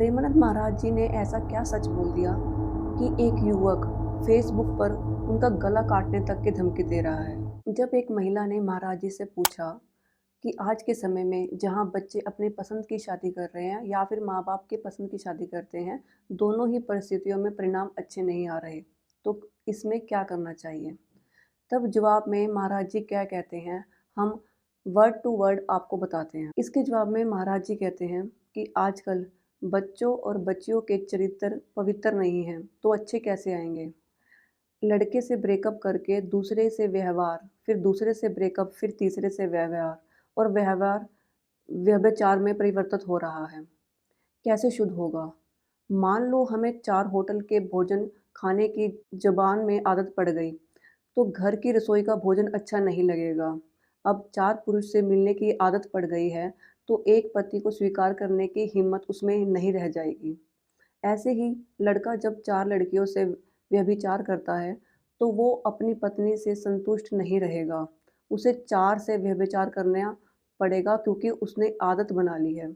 प्रेमानंद महाराज जी ने ऐसा क्या सच बोल दिया कि एक युवक फेसबुक पर उनका गला काटने तक की धमकी दे रहा है। जब एक महिला ने महाराज जी से पूछा कि आज के समय में जहां बच्चे अपनी पसंद की शादी कर रहे हैं या फिर माँ बाप की पसंद की शादी करते हैं, दोनों ही परिस्थितियों में परिणाम अच्छे नहीं आ रहे, तो इसमें क्या करना चाहिए। तब जवाब में महाराज जी क्या कहते हैं, हम वर्ड टू वर्ड आपको बताते हैं। इसके जवाब में महाराज जी कहते हैं कि आजकल बच्चों और बच्चियों के चरित्र पवित्र नहीं हैं, तो अच्छे कैसे आएंगे। लड़के से ब्रेकअप करके दूसरे से व्यवहार, फिर दूसरे से ब्रेकअप, फिर तीसरे से व्यवहार, और व्यवहार व्यभिचार में परिवर्तित हो रहा है। कैसे शुद्ध होगा। मान लो हमें 4 होटल के भोजन खाने की ज़बान में आदत पड़ गई, तो घर की रसोई का भोजन अच्छा नहीं लगेगा। अब 4 पुरुष से मिलने की आदत पड़ गई है, तो एक पति को स्वीकार करने की हिम्मत उसमें नहीं रह जाएगी। ऐसे ही लड़का जब 4 लड़कियों से व्यभिचार करता है, तो वो अपनी पत्नी से संतुष्ट नहीं रहेगा। उसे 4 से व्यभिचार करना पड़ेगा क्योंकि उसने आदत बना ली है।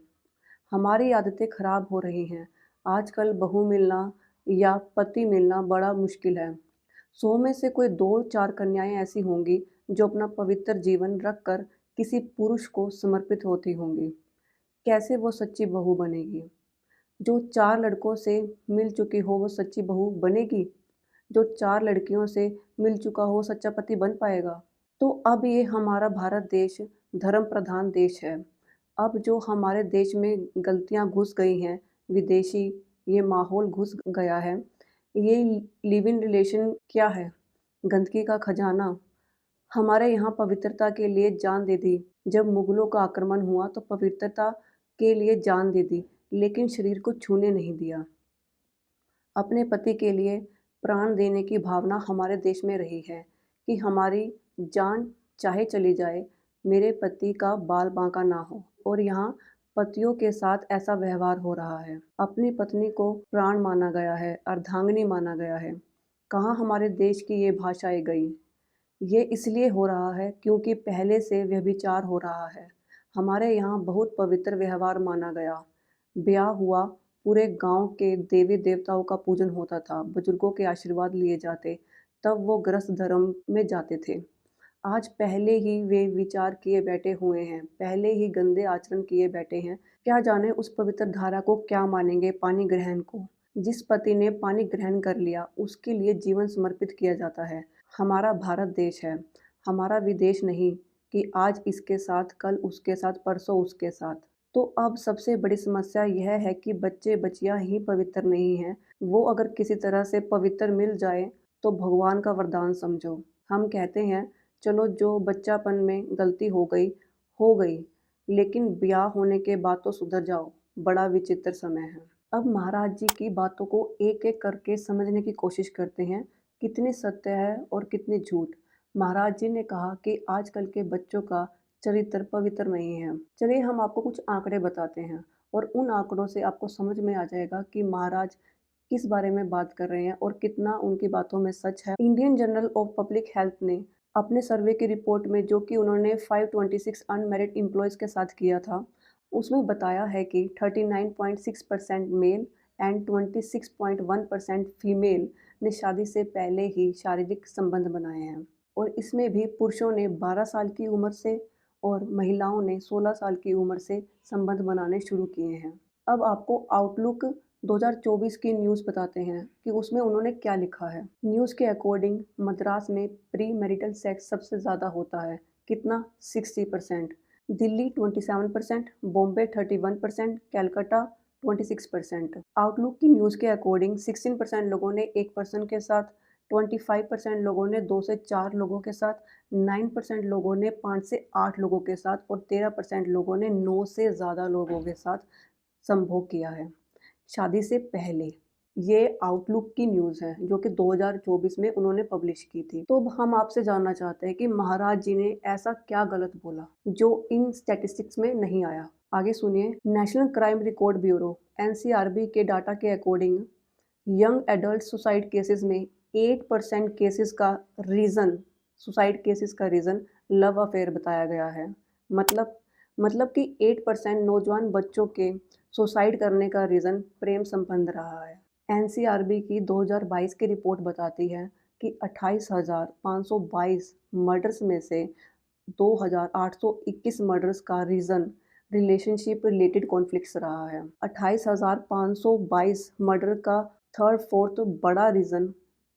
हमारी आदतें खराब हो रही हैं। आजकल बहू मिलना या पति मिलना बड़ा मुश्किल है। 100 में से कोई 2-4 कन्याएँ ऐसी होंगी जो अपना पवित्र जीवन रख कर किसी पुरुष को समर्पित होती होंगी। कैसे वो सच्ची बहू बनेगी? जो 4 लड़कों से मिल चुकी हो वो सच्ची बहू बनेगी? जो 4 लड़कियों से मिल चुका हो वो सच्चा पति बन पाएगा? तो अब ये हमारा भारत देश धर्म प्रधान देश है। अब जो हमारे देश में गलतियाँ घुस गई हैं, विदेशी ये माहौल घुस गया है, ये लिव इन रिलेशन क्या है? गंदगी का खजाना। हमारे यहाँ पवित्रता के लिए जान दे दी। जब मुगलों का आक्रमण हुआ तो पवित्रता के लिए जान दे दी, लेकिन शरीर को छूने नहीं दिया। अपने पति के लिए प्राण देने की भावना हमारे देश में रही है कि हमारी जान चाहे चली जाए, मेरे पति का बाल बांका ना हो। और यहाँ पतियों के साथ ऐसा व्यवहार हो रहा है। अपनी पत्नी को प्राण माना गया है, अर्धांगिनी माना गया है। कहाँ हमारे देश की ये भाषाएं गई। ये इसलिए हो रहा है क्योंकि पहले से व्यभिचार हो रहा है। हमारे यहाँ बहुत पवित्र व्यवहार माना गया। ब्याह हुआ, पूरे गांव के देवी देवताओं का पूजन होता था, बुजुर्गों के आशीर्वाद लिए जाते, तब वो गृहस्थ धर्म में जाते थे। आज पहले ही वे विचार किए बैठे हुए हैं, पहले ही गंदे आचरण किए बैठे हैं। क्या जाने उस पवित्र धारा को क्या मानेंगे, पानी ग्रहण को। जिस पति ने पानी ग्रहण कर लिया उसके लिए जीवन समर्पित किया जाता है। हमारा भारत देश है, हमारा विदेश नहीं कि आज इसके साथ, कल उसके साथ, परसों उसके साथ। तो अब सबसे बड़ी समस्या यह है कि बच्चे बच्चियां ही पवित्र नहीं हैं। वो अगर किसी तरह से पवित्र मिल जाए तो भगवान का वरदान समझो। हम कहते हैं चलो जो बच्चापन में गलती हो गई, लेकिन ब्याह होने के बाद तो सुधर जाओ। बड़ा विचित्र समय है। अब महाराज जी की बातों को एक एक करके समझने की कोशिश करते हैं, कितनी सत्य है और कितनी झूठ। महाराज जी ने कहा कि आजकल के बच्चों का चरित्र पवित्र नहीं है। चलिए हम आपको कुछ आंकड़े बताते हैं और उन आंकड़ों से आपको समझ में आ जाएगा कि महाराज किस बारे में बात कर रहे हैं और कितना उनकी बातों में सच है। Indian journal of public health ने अपने सर्वे की रिपोर्ट में, जो कि उन्होंने 526 अनमैरिड एम्प्लॉयज़ के साथ किया था, उसमें बताया है कि 39.6% मेल एंड 26.1% फीमेल ने शादी से पहले ही शारीरिक संबंध बनाए हैं। और इसमें भी पुरुषों ने 12 साल की उम्र से और महिलाओं ने 16 साल की उम्र से संबंध बनाने शुरू किए हैं। अब आपको आउटलुक 2024 की न्यूज़ बताते हैं कि उसमें उन्होंने क्या लिखा है। न्यूज़ के अकॉर्डिंग मद्रास में प्री मैरिटल सेक्स सबसे ज़्यादा होता है। कितना? 60%। दिल्ली 27%, बॉम्बे 31%, कैलकाटा 26%। आउटलुक की न्यूज़ के अकॉर्डिंग 16% लोगों ने एक पर्सन के साथ, 25% लोगों ने 2 से 4 लोगों के साथ, 9% लोगों ने 5 से 8 लोगों के साथ और 13% लोगों ने 9 से ज़्यादा लोगों के साथ संभोग किया है शादी से पहले। ये आउटलुक की न्यूज़ है जो कि 2024 में उन्होंने पब्लिश की थी। तो अब हम आपसे जानना चाहते हैं कि महाराज जी ने ऐसा क्या गलत बोला जो इन स्टैटिस्टिक्स में नहीं आया। आगे सुनिए। National crime record bureau NCRB के डाटा के according young adult suicide cases में 8% केसेस का रीज़न, सुसाइड केसेस का रीज़न लव अफेयर बताया गया है। मतलब कि 8% नौजवान बच्चों के सुसाइड करने का रीज़न प्रेम संबंध रहा है। एनसीआरबी की 2022 की रिपोर्ट बताती है कि 28,522 मर्डर्स में से 2,821 मर्डर्स का रीज़न रिलेशनशिप रिलेटेड कॉन्फ्लिक्ट्स रहा है। 28,522 मर्डर का थर्ड फोर्थ बड़ा रीज़न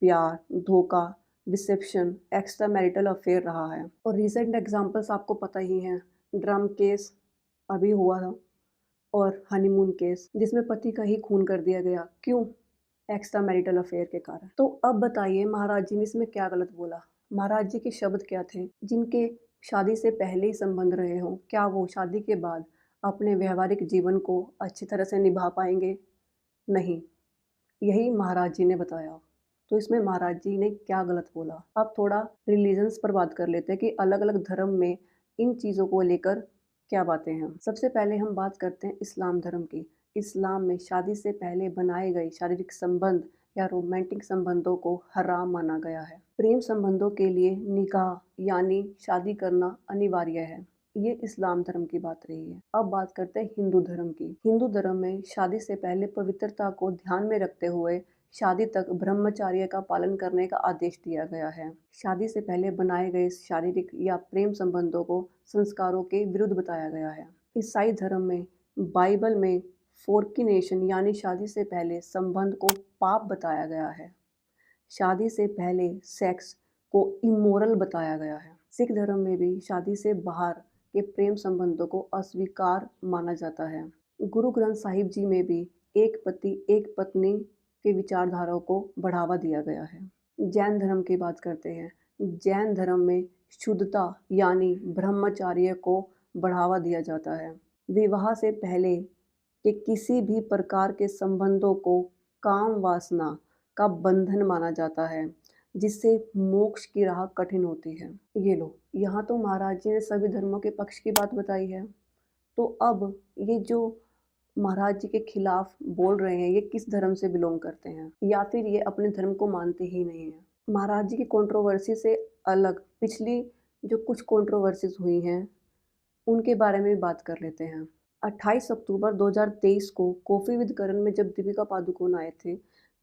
प्यार, धोखा, डिसेप्शन, एक्स्ट्रा मैरिटल अफेयर रहा है। और रिसेंट एग्जांपल्स आपको पता ही हैं, ड्रम केस अभी हुआ था और हनीमून केस जिसमें पति का ही खून कर दिया गया। क्यों? एक्स्ट्रा मैरिटल अफेयर के कारण। तो अब बताइए महाराज जी ने इसमें क्या गलत बोला? महाराज जी के शब्द क्या थे? जिनके शादी से पहले ही संबंध रहे हों, क्या वो शादी के बाद अपने व्यवहारिक जीवन को अच्छी तरह से निभा पाएंगे? नहीं, यही महाराज जी ने बताया। तो इसमें महाराज जी ने क्या गलत बोला? अब थोड़ा रिलीजन्स पर बात कर लेते हैं कि अलग अलग धर्म में इन चीज़ों को लेकर क्या बातें हैं। सबसे पहले हम बात करते हैं इस्लाम धर्म की। इस्लाम में शादी से पहले बनाए गए शारीरिक संबंध या रोमांटिक संबंधों को हराम माना गया है। प्रेम संबंधों के लिए निकाह यानी शादी करना अनिवार्य है। ये इस्लाम धर्म की बात रही है। अब बात करते हैं हिंदू धर्म की। हिंदू धर्म में शादी से पहले पवित्रता को ध्यान में रखते हुए शादी तक ब्रह्मचर्य का पालन करने का आदेश दिया गया है। शादी से पहले बनाए गए शारीरिक या प्रेम संबंधों को संस्कारों के विरुद्ध बताया गया है। ईसाई धर्म में बाइबल में फोर्किनेशन यानी शादी से पहले संबंध को पाप बताया गया है। शादी से पहले सेक्स को इमोरल बताया गया है। सिख धर्म में भी शादी से बाहर के प्रेम संबंधों को अस्वीकार माना जाता है। गुरु ग्रंथ साहिब जी में भी एक पति एक पत्नी के विचारधाराओं को बढ़ावा दिया गया है। जैन धर्म की बात करते हैं। जैन धर्म में शुद्धता यानी ब्रह्मचर्य को बढ़ावा दिया जाता है। विवाह से पहले के किसी भी प्रकार के संबंधों को काम वासना का बंधन माना जाता है, जिससे मोक्ष की राह कठिन होती है। ये लो, यहाँ तो महाराज जी ने सभी धर्मों के पक्ष की बात बताई है। तो अब ये जो महाराज जी के खिलाफ बोल रहे हैं, ये किस धर्म से बिलोंग करते हैं या फिर ये अपने धर्म को मानते ही नहीं हैं? महाराज जी की कंट्रोवर्सी से अलग पिछली जो कुछ कंट्रोवर्सीज हुई हैं, उनके बारे में भी बात कर लेते हैं। 28 अक्टूबर 2023 को कॉफ़ी विद करण में जब दीपिका पादुकोण आए थे,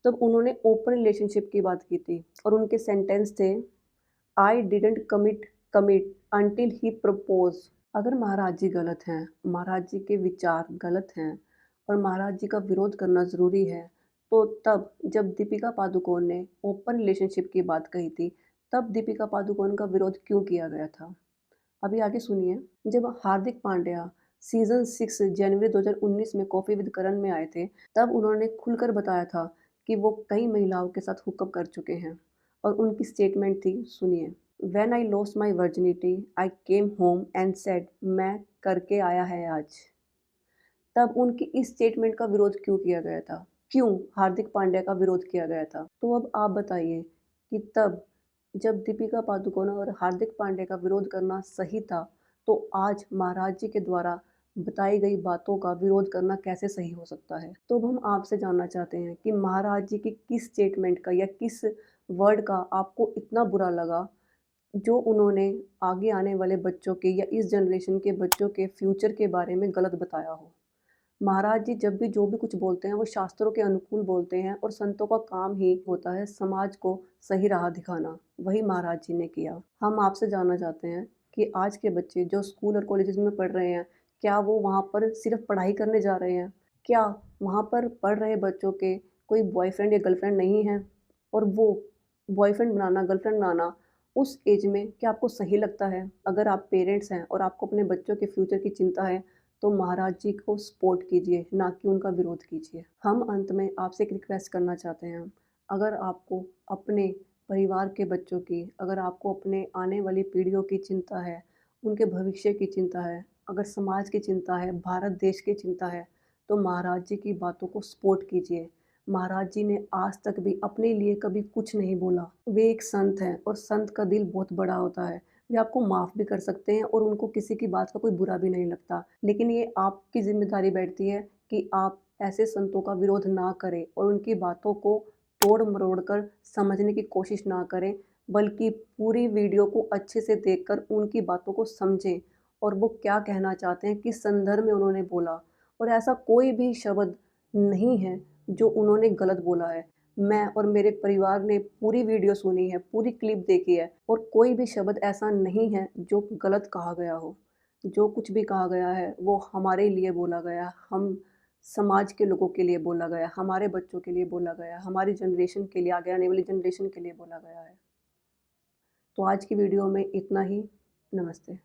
तब उन्होंने ओपन रिलेशनशिप की बात की थी और उनके सेंटेंस थे, I didn't commit until he propose. अगर महाराज जी गलत हैं, महाराज जी के विचार गलत हैं और महाराज जी का विरोध करना ज़रूरी है, तो तब जब दीपिका पादुकोण ने ओपन रिलेशनशिप की बात कही थी, तब दीपिका पादुकोण का विरोध क्यों किया गया था? अभी आगे सुनिए। जब हार्दिक पांड्या सीजन 6 जनवरी 2019 में कॉफ़ी विद करण में आए थे, तब उन्होंने खुलकर बताया था कि वो कई महिलाओं के साथ हुकअप कर चुके हैं और उनकी स्टेटमेंट थी, सुनिए। When I lost my virginity I came home and said मैं करके आया है आज। तब उनकी इस स्टेटमेंट का विरोध क्यों किया गया था? क्यों हार्दिक पांड्या का विरोध किया गया था? तो अब आप बताइए कि तब जब दीपिका पादुकोण और हार्दिक पांड्या का विरोध करना सही था, तो आज महाराज जी के द्वारा बताई गई बातों का विरोध करना कैसे सही हो सकता है? तो अब हम आपसे जानना चाहते हैं कि महाराज जी की किस स्टेटमेंट का या किस वर्ड का आपको इतना बुरा लगा, जो उन्होंने आगे आने वाले बच्चों के या इस जनरेशन के बच्चों के फ्यूचर के बारे में गलत बताया हो? महाराज जी जब भी जो भी कुछ बोलते हैं वो शास्त्रों के अनुकूल बोलते हैं और संतों का काम ही होता है समाज को सही राह दिखाना। वही महाराज जी ने किया। हम आपसे जानना चाहते हैं कि आज के बच्चे जो स्कूल और कॉलेजेस में पढ़ रहे हैं, क्या वो वहाँ पर सिर्फ पढ़ाई करने जा रहे हैं? क्या वहाँ पर पढ़ रहे बच्चों के कोई बॉयफ्रेंड या गर्लफ्रेंड नहीं है? और वो बॉयफ्रेंड बनाना, गर्लफ्रेंड बनाना उस एज में क्या आपको सही लगता है? अगर आप पेरेंट्स हैं और आपको अपने बच्चों के फ्यूचर की चिंता है, तो महाराज जी को सपोर्ट कीजिए, ना कि उनका विरोध कीजिए। हम अंत में आपसे एक रिक्वेस्ट करना चाहते हैं, अगर आपको अपने परिवार के बच्चों की, अगर आपको अपने आने वाली पीढ़ियों की चिंता है, उनके भविष्य की चिंता है, अगर समाज की चिंता है, भारत देश की चिंता है, तो महाराज जी की बातों को सपोर्ट कीजिए। महाराज जी ने आज तक भी अपने लिए कभी कुछ नहीं बोला। वे एक संत हैं और संत का दिल बहुत बड़ा होता है। वे आपको माफ़ भी कर सकते हैं और उनको किसी की बात का कोई बुरा भी नहीं लगता। लेकिन ये आपकी ज़िम्मेदारी बैठती है कि आप ऐसे संतों का विरोध ना करें और उनकी बातों को तोड़-मरोड़ कर समझने की कोशिश ना करें, बल्कि पूरी वीडियो को अच्छे से देखकर उनकी बातों को समझें और वो क्या कहना चाहते हैं, किस संदर्भ में उन्होंने बोला और ऐसा कोई भी शब्द नहीं है जो उन्होंने गलत बोला है। मैं और मेरे परिवार ने पूरी वीडियो सुनी है, पूरी क्लिप देखी है और कोई भी शब्द ऐसा नहीं है जो गलत कहा गया हो। जो कुछ भी कहा गया है वो हमारे लिए बोला गया, हम समाज के लोगों के लिए बोला गया, हमारे बच्चों के लिए बोला गया, हमारी जनरेशन के लिए, आगे आने वाली जनरेशन के लिए बोला गया है। तो आज की वीडियो में इतना ही। नमस्ते।